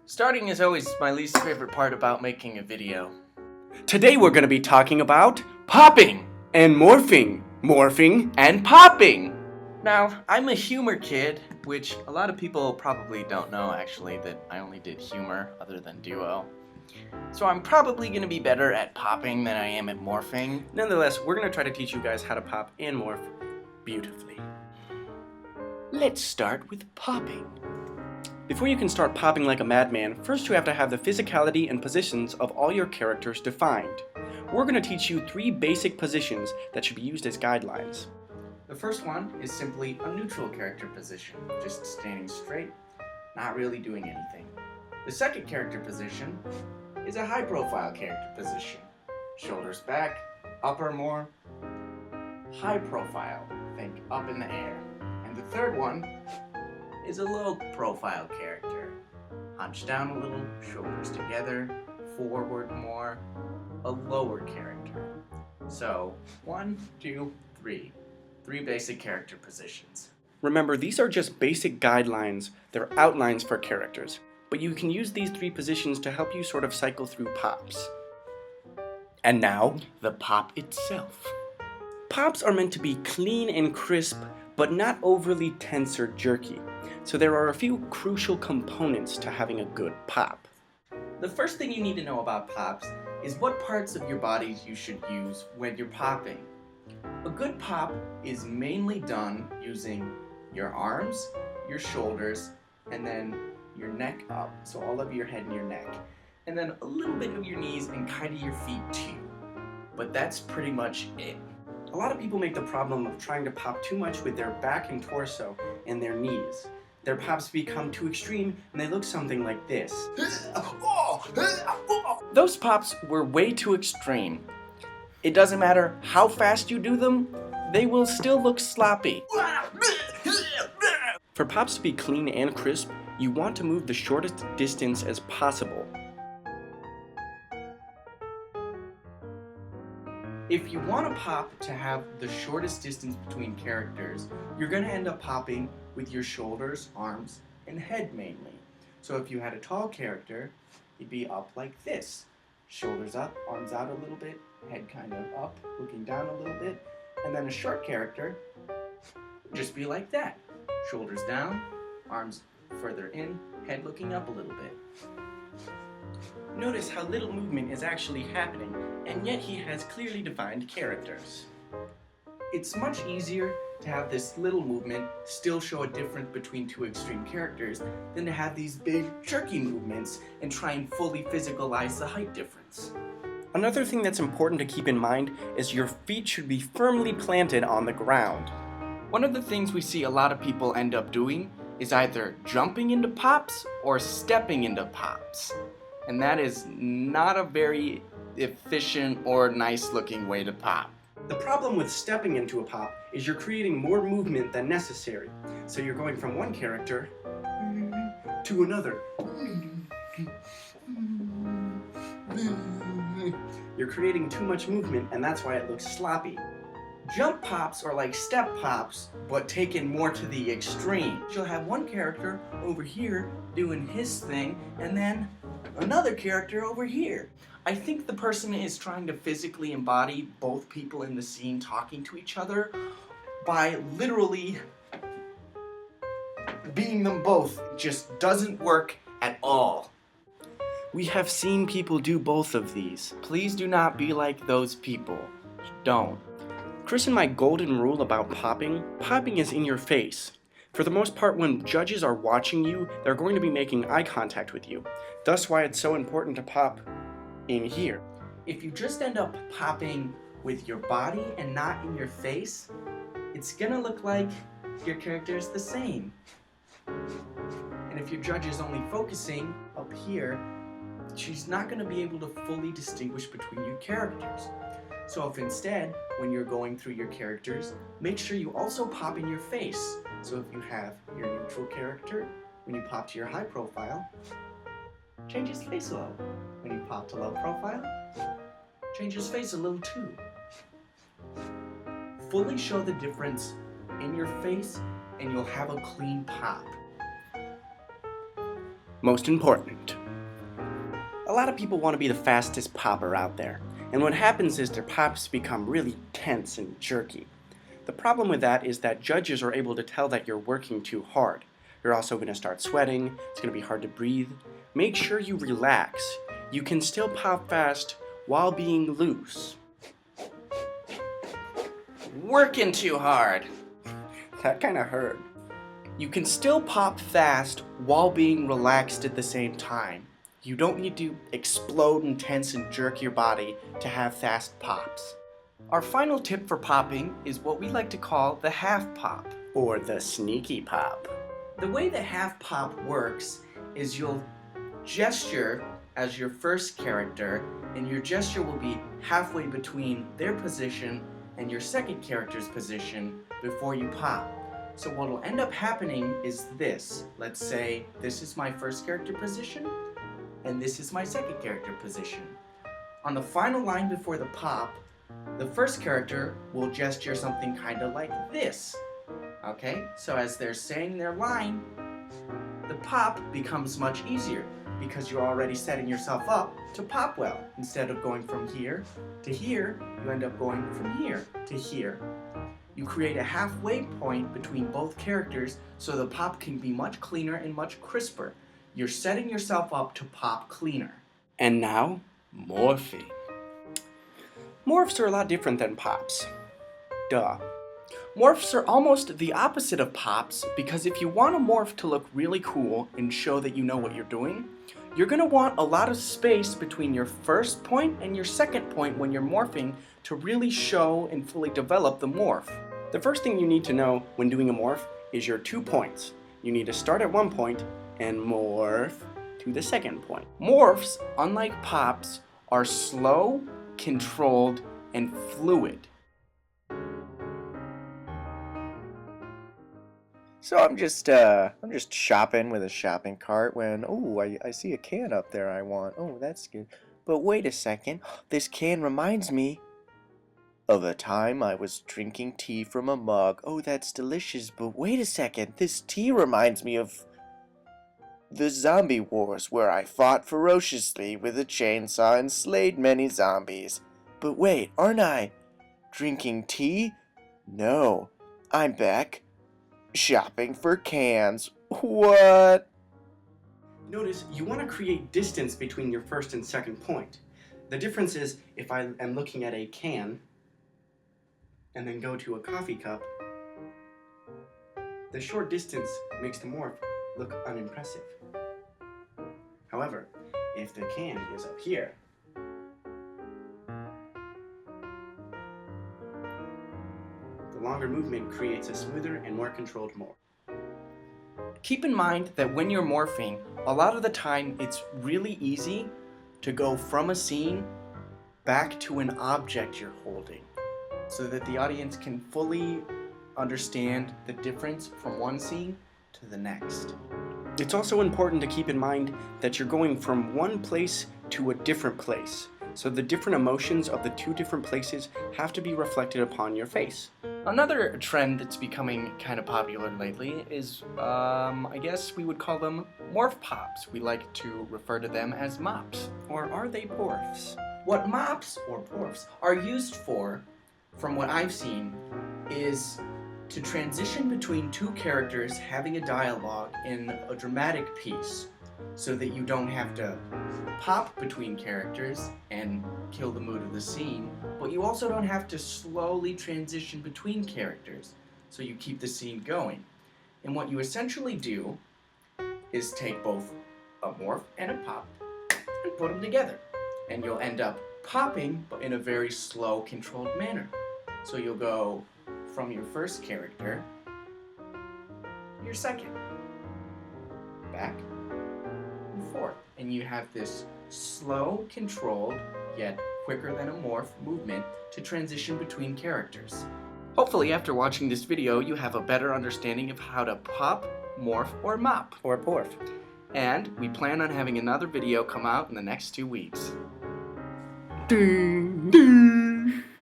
Starting is always my least favorite part about making a video. Today we're going to be talking about popping and morphing, And popping! Now, I'm a humor kid, which a lot of people probably don't know actually that I only did humor other than duo. So I'm probably going to be better at popping than I am at morphing. Nonetheless, we're going to try to teach you guys how to pop and morph beautifully. Let's start with popping. Before you can start popping like a madman, first you have to have the physicality and positions of all your characters defined. We're going to teach you 3 basic positions that should be used as guidelines. The first one is simply a neutral character position, just standing straight, not really doing anything. The second character position is a high profile character position. Shoulders back, upper more, high profile, think up in the air. And the third one is a low profile character. Hunch down a little, shoulders together, forward more, a lower character. So 1, 2, 3. 3 basic character positions. Remember, these are just basic guidelines. They're outlines for characters. But you can use these 3 positions to help you sort of cycle through pops. And now, The pop itself. pops are meant to be clean and crisp, but not overly tense or jerky. So there are a few crucial components to having a good pop. The first thing you need to know about pops is what parts of your bodies you should use when you're popping. A good pop is mainly done using your arms, your shoulders, and then your neck up, so all of your head and your neck. And then a little bit of your knees and kind of your feet too. But that's pretty much it. A lot of people make the problem of trying to pop too much with their back and torso and their knees. Their pops become too extreme and they look something like this. Those pops were way too extreme. It doesn't matter how fast you do them, they will still look sloppy. For pops to be clean and crisp, you want to move the shortest distance as possible. If you want a pop to have the shortest distance between characters, you're going to end up popping with your shoulders, arms, and head mainly. So if you had a tall character, you'd be up like this. Shoulders up, arms out a little bit, head kind of up, looking down a little bit. And then a short character would just be like that. Shoulders down, arms further in, head looking up a little bit. Notice how little movement is actually happening, and yet he has clearly defined characters. It's much easier to have this little movement still show a difference between 2 extreme characters than to have these big jerky movements and try and fully physicalize the height difference. Another thing that's important to keep in mind is your feet should be firmly planted on the ground. One of the things we see a lot of people end up doing is either jumping into pops or stepping into pops. And that is not a very efficient or nice looking way to pop. The problem with stepping into a pop is you're creating more movement than necessary. So you're going from one character to another. You're creating too much movement, and that's why it looks sloppy. Jump pops are like step pops, but taken more to the extreme. You'll have one character over here doing his thing, and then another character over here. I think the person is trying to physically embody both people in the scene talking to each other by literally being them both. It just doesn't work at all. We have seen people do both of these. Please do not be like those people. Don't. Chris and my golden rule about popping is in your face. For the most part, when judges are watching you, they're going to be making eye contact with you. Thus why it's so important to pop in here. If you just end up popping with your body and not in your face, it's gonna look like your character is the same. And if your judge is only focusing up here, she's not gonna be able to fully distinguish between your characters. So if instead, when you're going through your characters, make sure you also pop in your face. So if you have your neutral character, when you pop to your high profile, change his face a little. When you pop to low profile, change his face a little too. Fully show the difference in your face and you'll have a clean pop. most important. A lot of people want to be the fastest popper out there, and what happens is their pops become really tense and jerky. The problem with that is that judges are able to tell that you're working too hard. You're also going to start sweating, it's going to be hard to breathe. Make sure you relax. You can still pop fast while being loose. Working too hard. That kind of hurt. You can still pop fast while being relaxed at the same time. You don't need to explode and tense and jerk your body to have fast pops. Our final tip for popping is what we like to call the half pop, or the sneaky pop. The way the half pop works is you'll gesture as your first character, and your gesture will be halfway between their position and your second character's position before you pop. So what will end up happening is this. Let's say this is my first character position, and this is my second character position. On the final line before the pop, the first character will gesture something kind of like this. Okay, so as they're saying their line, the pop becomes much easier because you're already setting yourself up to pop well. Instead of going from here to here, you end up going from here to here. You create a halfway point between both characters so the pop can be much cleaner and much crisper. You're setting yourself up to pop cleaner. And now, morphing. Morphs are a lot different than pops. Duh. Morphs are almost the opposite of pops because if you want a morph to look really cool and show that you know what you're doing, you're going to want a lot of space between your first point and your second point when you're morphing to really show and fully develop the morph. The first thing you need to know when doing a morph is your 2 points. You need to start at one point and morph to the second point. Morphs, unlike pops, are slow, controlled, and fluid. So I'm just shopping with a shopping cart when, oh, I see a can up there I want. Oh, that's good. But wait a second, this can reminds me of a time I was drinking tea from a mug. Oh, that's delicious. But wait a second, this tea reminds me of the zombie wars where I fought ferociously with a chainsaw and slayed many zombies. But wait, aren't I drinking tea? No, I'm back shopping for cans. What? Notice you want to create distance between your first and second point. The difference is if I am looking at a can and then go to a coffee cup, the short distance makes the morph look unimpressive. However, if the can is up here, the longer movement creates a smoother and more controlled morph. Keep in mind that when you're morphing, a lot of the time it's really easy to go from a scene back to an object you're holding so that the audience can fully understand the difference from one scene to the next. It's also important to keep in mind that you're going from one place to a different place, so the different emotions of the two different places have to be reflected upon your face. Another trend that's becoming kind of popular lately is, I guess we would call them morph pops. We like to refer to them as mops. Or are they porfs? What mops, or porfs, are used for, from what I've seen, is to transition between two characters having a dialogue in a dramatic piece so that you don't have to pop between characters and kill the mood of the scene, but you also don't have to slowly transition between characters so you keep the scene going. And what you essentially do is take both a morph and a pop and put them together, and you'll end up popping but in a very slow, controlled manner. So you'll go from your first character, your second, back and forth. And you have this slow, controlled, yet quicker than a morph movement to transition between characters. Hopefully after watching this video, you have a better understanding of how to pop, morph, or mop, or porf. And we plan on having another video come out in the next 2 weeks. Ding!